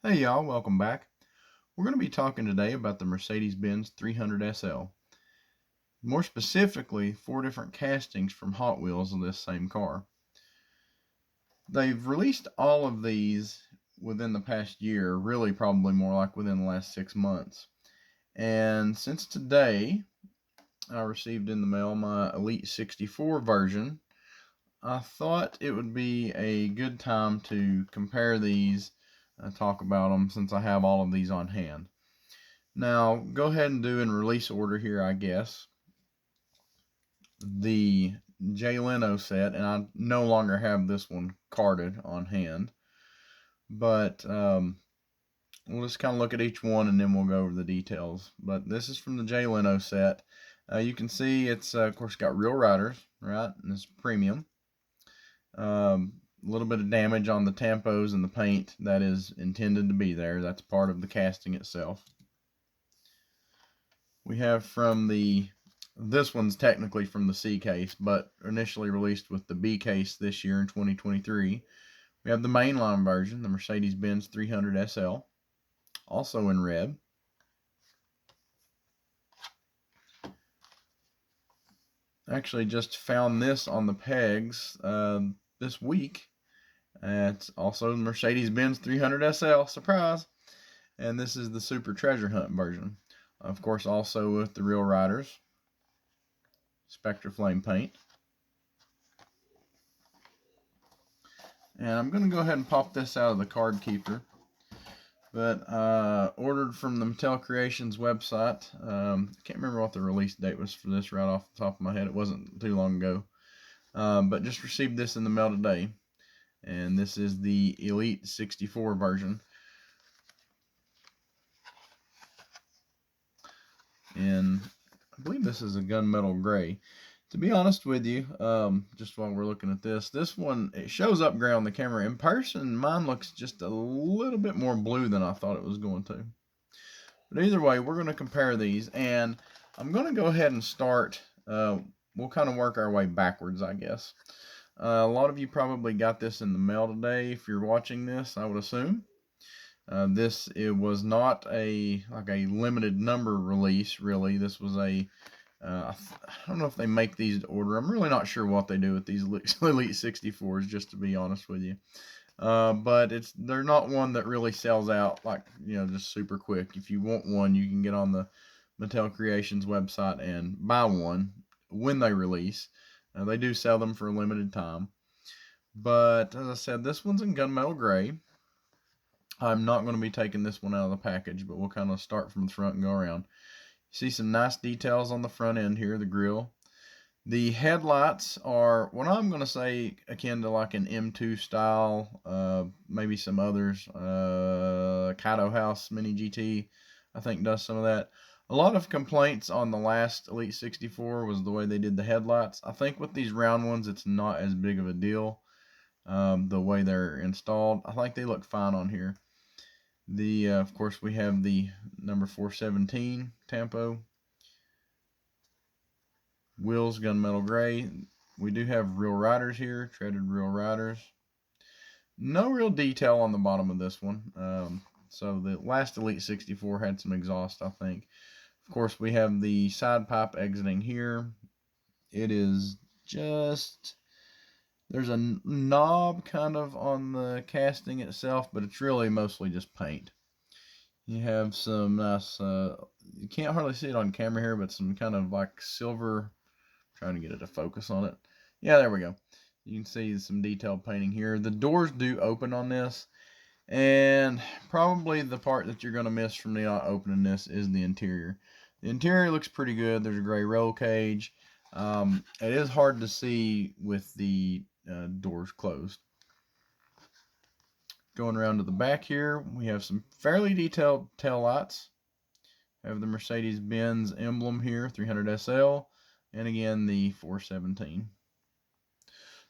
Hey y'all, welcome back. We're going to be talking today about the Mercedes-Benz 300 SL. More specifically, 4 different castings from Hot Wheels of this same car. They've released all of these within the past year, really probably more like within the last 6 months. And since today, I received in the mail my Elite 64 version, I thought it would be a good time to compare these, talk about them since I have all of these on hand. Now, go ahead and do in release order here, I guess. The Leno set, and I no longer have this one carded on hand. But we'll just kind of look at each one and then we'll go over the details. But this is from the Leno set. You can see it's, of course, got real riders, right? And it's premium. A little bit of damage on the tampos and the paint that is intended to be there. That's part of the casting itself. We have from this one's technically from the C case, but initially released with the B case this year in 2023. We have the mainline version, the Mercedes-Benz 300 SL, also in red. Actually just found this on the pegs this week. It's also the Mercedes-Benz 300 SL, surprise! And this is the Super Treasure Hunt version. Of course, also with the real riders. Spectra Flame paint. And I'm going to go ahead and pop this out of the card keeper. But ordered from the Mattel Creations website. I can't remember what the release date was for this right off the top of my head. It wasn't too long ago. But just received this in the mail today. And this is the Elite 64 version. And I believe this is a gunmetal gray. To be honest with you, just while we're looking at this one, it shows up gray on the camera. In person, mine looks just a little bit more blue than I thought it was going to. But either way, we're going to compare these, and I'm going to go ahead and start. We'll kind of work our way backwards, I guess. A lot of you probably got this in the mail today. If you're watching this, I would assume. It was not a limited number release, really. This was a I don't know if they make these to order. I'm really not sure what they do with these Elite 64s, just to be honest with you. But they're not one that really sells out just super quick. If you want one, you can get on the Mattel Creations website and buy one when they release. They do sell them for a limited time. But as I said, this one's in gunmetal gray. I'm not going to be taking this one out of the package, but we'll kind of start from the front and go around. See some nice details on the front end here, the grille. The headlights are what I'm going to say akin to like an M2 style, maybe some others. Kato House Mini GT, I think, does some of that. A lot of complaints on the last Elite 64 was the way they did the headlights. I think with these round ones, it's not as big of a deal, the way they're installed. I think they look fine on here. Of course, we have the number 417 tampo. Wheels gunmetal gray. We do have real riders here, treaded real riders. No real detail on the bottom of this one. So the last Elite 64 had some exhaust, I think. Of course, we have the side pipe exiting here. It is just, there's a knob kind of on the casting itself, but it's really mostly just paint. You have some nice, you can't hardly see it on camera here, but some kind of like silver, trying to get it to focus on it. Yeah, there we go. You can see some detailed painting here. The doors do open on this, and probably the part that you're going to miss from not opening this is the interior. The interior looks pretty good. There's a gray roll cage. It is hard to see with the doors closed. Going around to the back here, we have some fairly detailed tail lights. We have the Mercedes-Benz emblem here, 300 SL, and again the 417.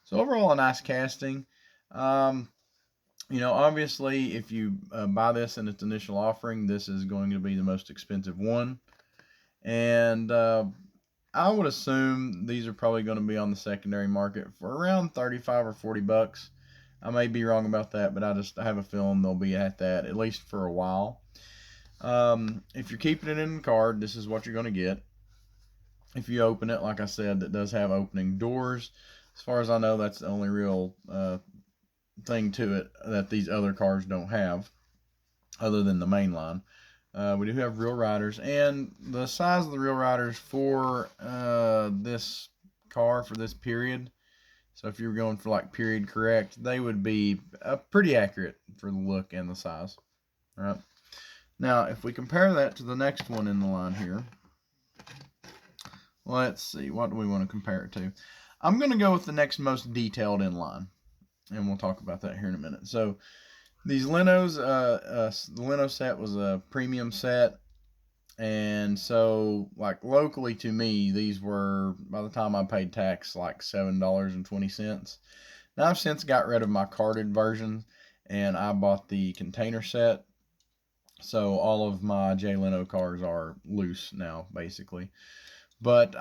So overall, a nice casting. Obviously, if you buy this in its initial offering, this is going to be the most expensive one. And I would assume these are probably going to be on the secondary market for around 35 or 40 bucks. I may be wrong about that, but I have a feeling they'll be at least for a while. If you're keeping it in the card, this is what you're going to get. If you open it, like I said, that does have opening doors. As far as I know, that's the only real thing to it that these other cars don't have, other than the mainline. We do have real riders, and the size of the real riders for this car for this period. So if you were going for like period correct, they would be pretty accurate for the look and the size. All right. Now, if we compare that to the next one in the line here, let's see, what do we want to compare it to? I'm going to go with the next most detailed in line, and we'll talk about that here in a minute. So these Lenos, the Leno set was a premium set, and so like locally to me, these were, by the time I paid tax, like $7.20. Now I've since got rid of my carded version, and I bought the container set. So all of my Jay Leno cars are loose now, basically. But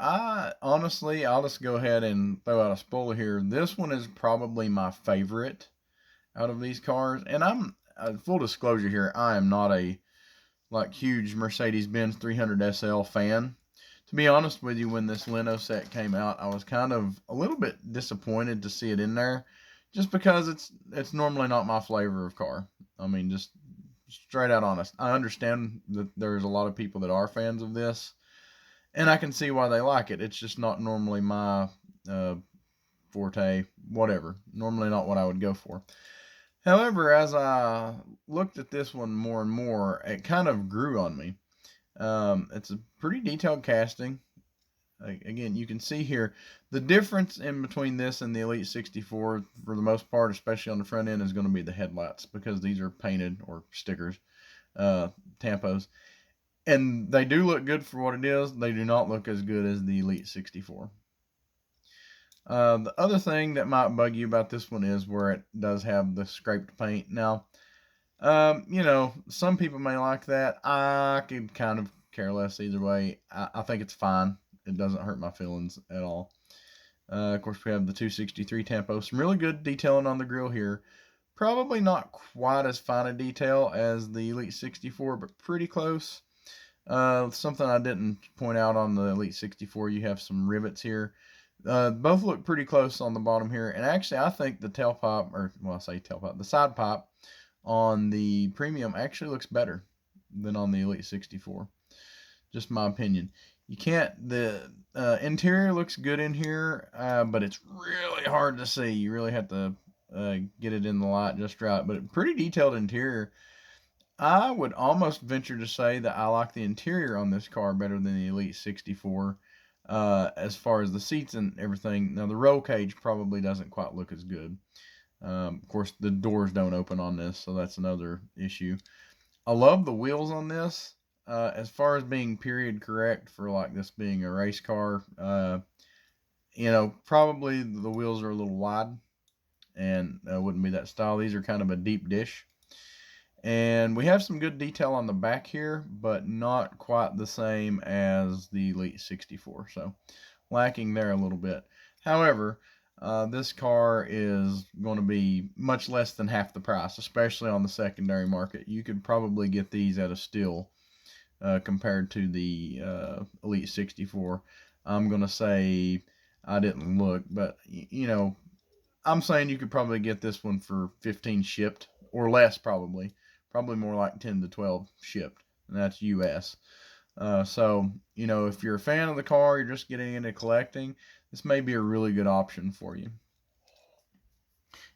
honestly, I'll just go ahead and throw out a spoiler here. This one is probably my favorite out of these cars. And I'm full disclosure here, I am not a huge Mercedes-Benz 300 SL fan. To be honest with you, when this Leno set came out, I was kind of a little bit disappointed to see it in there, just because it's normally not my flavor of car. I mean, just straight out honest. I understand that there's a lot of people that are fans of this, and I can see why they like it. It's just not normally my forte, whatever. Normally not what I would go for. However, as I looked at this one more and more, it kind of grew on me. It's a pretty detailed casting. Again, you can see here the difference in between this and the Elite 64, for the most part, especially on the front end, is going to be the headlights, because these are painted, or stickers, tampos. And they do look good for what it is. They do not look as good as the Elite 64. The other thing that might bug you about this one is where it does have the scraped paint. Now, some people may like that. I could kind of care less either way. I think it's fine. It doesn't hurt my feelings at all. Of course, we have the 263 Tempo. Some really good detailing on the grill here. Probably not quite as fine a detail as the Elite 64, but pretty close. Something I didn't point out on the Elite 64, you have some rivets here. Both look pretty close on the bottom here. And actually, I think the tailpipe, the side pipe on the Premium actually looks better than on the Elite 64. Just my opinion. The interior looks good in here, but it's really hard to see. You really have to get it in the light just right. But pretty detailed interior. I would almost venture to say that I like the interior on this car better than the Elite 64, as far as the seats and everything. Now, the roll cage probably doesn't quite look as good. Of course, the doors don't open on this, so that's another issue. I love the wheels on this. As far as being period correct for like this being a race car, probably the wheels are a little wide and wouldn't be that style. These are kind of a deep dish. And we have some good detail on the back here, but not quite the same as the Elite 64. So lacking there a little bit. However, this car is going to be much less than half the price, especially on the secondary market. You could probably get these at a steal compared to the Elite 64. I'm going to say, I didn't look, but, I'm saying you could probably get this one for 15 shipped, or less probably. Probably more like 10 to 12 shipped, and that's US. So, if you're a fan of the car, you're just getting into collecting, this may be a really good option for you.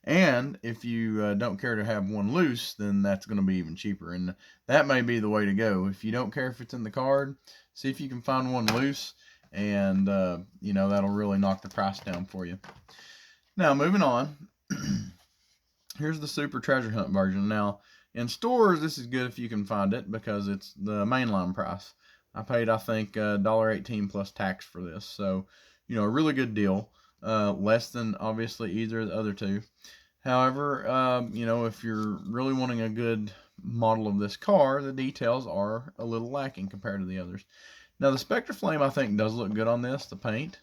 And if you don't care to have one loose, then that's going to be even cheaper. And that may be the way to go. If you don't care if it's in the card, see if you can find one loose. And, that'll really knock the price down for you. Now, moving on. Here's the Super Treasure Hunt version. Now, in stores, this is good if you can find it, because it's the mainline price. I paid, I think, $1.18 plus tax for this. So, a really good deal. Less than, obviously, either of the other two. However, if you're really wanting a good model of this car, the details are a little lacking compared to the others. Now, the Spectre Flame, I think, does look good on this, the paint.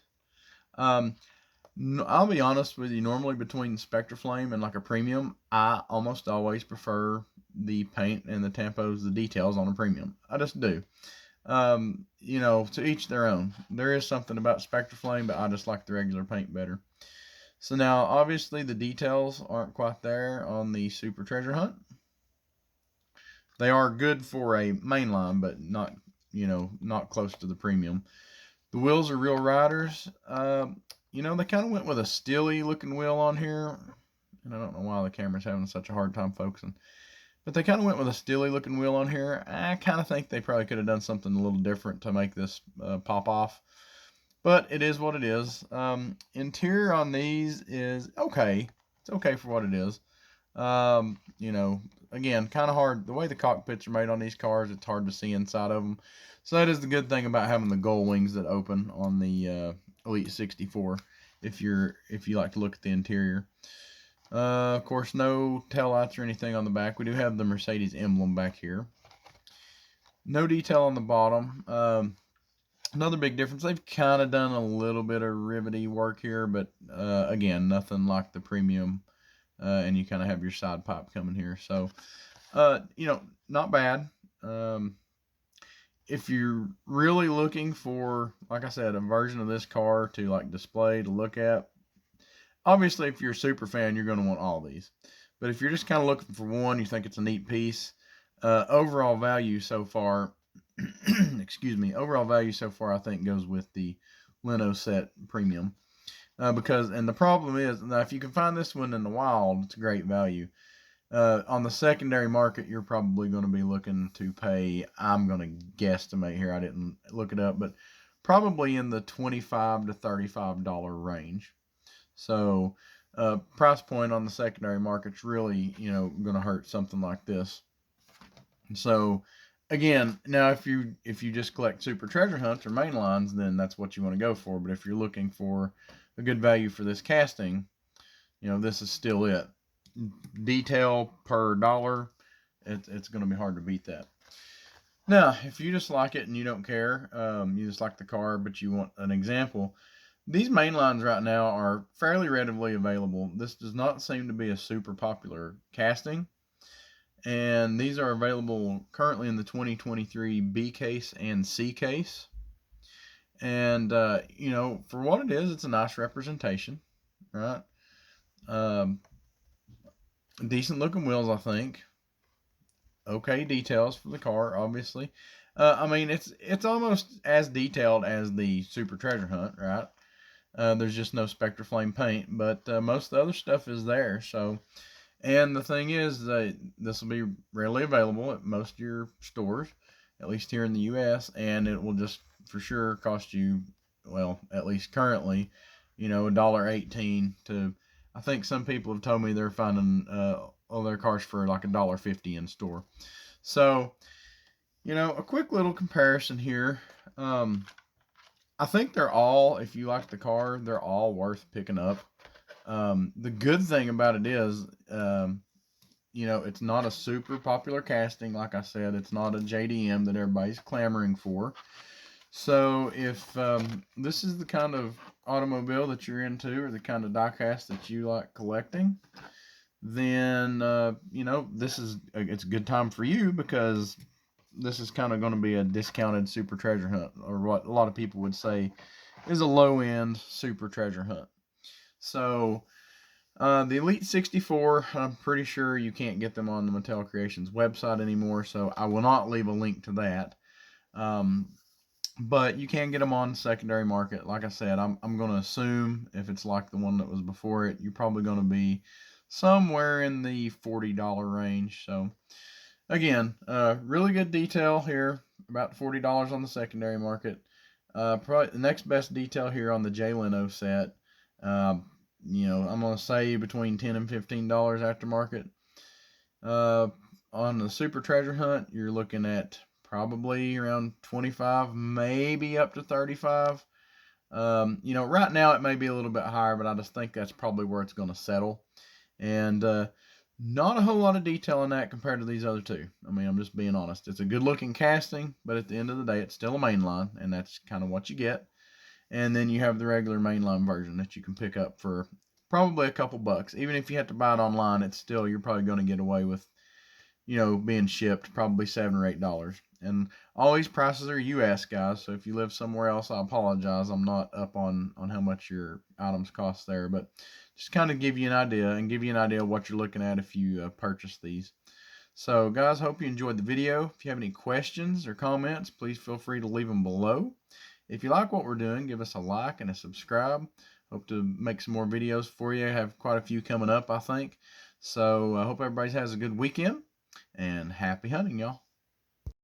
I'll be honest with you. Normally, between Spectraflame and like a premium, I almost always prefer the paint and the tampos, the details on a premium. I just do. To each their own. There is something about Spectraflame, but I just like the regular paint better. So now, obviously, the details aren't quite there on the Super Treasure Hunt. They are good for a mainline, but not close to the premium. The wheels are real riders. They kind of went with a steely looking wheel on here. And I don't know why the camera's having such a hard time focusing. But they kind of went with a steely looking wheel on here. I kind of think they probably could have done something a little different to make this pop off. But it is what it is. Interior on these is okay. It's okay for what it is. Again, kind of hard. The way the cockpits are made on these cars, it's hard to see inside of them. So that is the good thing about having the gull wings that open on the Elite 64. If you like to look at the interior. Of course, no taillights or anything on the back. We do have the Mercedes emblem back here. No detail on the bottom. Another big difference, they've kind of done a little bit of rivety work here, but again, nothing like the premium. And you kind of have your side pipe coming here. So, not bad. If you're really looking for, like I said, a version of this car to like display, to look at, obviously if you're a super fan, you're going to want all these. But if you're just kind of looking for one, you think it's a neat piece, overall value so far, overall value so far I think goes with the Leno set premium. And the problem is, now if you can find this one in the wild, it's a great value. On the secondary market, you're probably going to be looking to pay, I'm going to guesstimate here, I didn't look it up, but probably in the $25 to $35 range. So, price point on the secondary market's really, going to hurt something like this. So, again, now if you just collect Super Treasure Hunts or mainlines, then that's what you want to go for. But if you're looking for a good value for this casting, this is still it. Detail per dollar, it's going to be hard to beat that. Now, if you just like it and you don't care, you just like the car, but you want an example, these mainlines right now are fairly readily available. This does not seem to be a super popular casting. And these are available currently in the 2023 B case and C case. And, for what it is, it's a nice representation, right? Decent looking wheels, I think. Okay details for the car, obviously. It's almost as detailed as the Super Treasure Hunt, right? There's just no Spectraflame paint, but most of the other stuff is there. So, and the thing is that this will be readily available at most of your stores, at least here in the U.S., and it will just for sure cost you, well, at least currently, $1.18 to. I think some people have told me they're finding all their cars for like $1.50 in store. So, a quick little comparison here. I think they're all, if you like the car, they're all worth picking up. The good thing about it is, it's not a super popular casting. Like I said, it's not a JDM that everybody's clamoring for. So if this is the kind of automobile that you're into, or the kind of diecast that you like collecting, then it's a good time for you, because this is kind of going to be a discounted Super Treasure Hunt, or what a lot of people would say is a low-end Super Treasure Hunt. So the Elite 64, I'm pretty sure you can't get them on the Mattel Creations website anymore, so I will not leave a link to that. But you can get them on the secondary market. Like I said, I'm going to assume if it's like the one that was before it, you're probably going to be somewhere in the $40 range. So, again, really good detail here, about $40 on the secondary market. Probably the next best detail here on the Jay Leno set. I'm going to say between $10 and $15 aftermarket. On the Super Treasure Hunt, you're looking at probably around 25, maybe up to 35. Right now it may be a little bit higher, but I just think that's probably where it's going to settle. And not a whole lot of detail in that compared to these other two. I'm just being honest. It's a good looking casting, but at the end of the day, it's still a mainline, and that's kind of what you get. And then you have the regular mainline version that you can pick up for probably a couple bucks. Even if you have to buy it online, it's still, you're probably going to get away with, being shipped probably $7 or $8. And all these prices are US, guys. So if you live somewhere else, I apologize. I'm not up on how much your items cost there, but just kind of give you an idea and give you an idea of what you're looking at if you purchase these. So, guys, hope you enjoyed the video. If you have any questions or comments, please feel free to leave them below. If you like what we're doing, give us a like and a subscribe. Hope to make some more videos for you. I have quite a few coming up, I think. So I hope everybody has a good weekend, and happy hunting, y'all.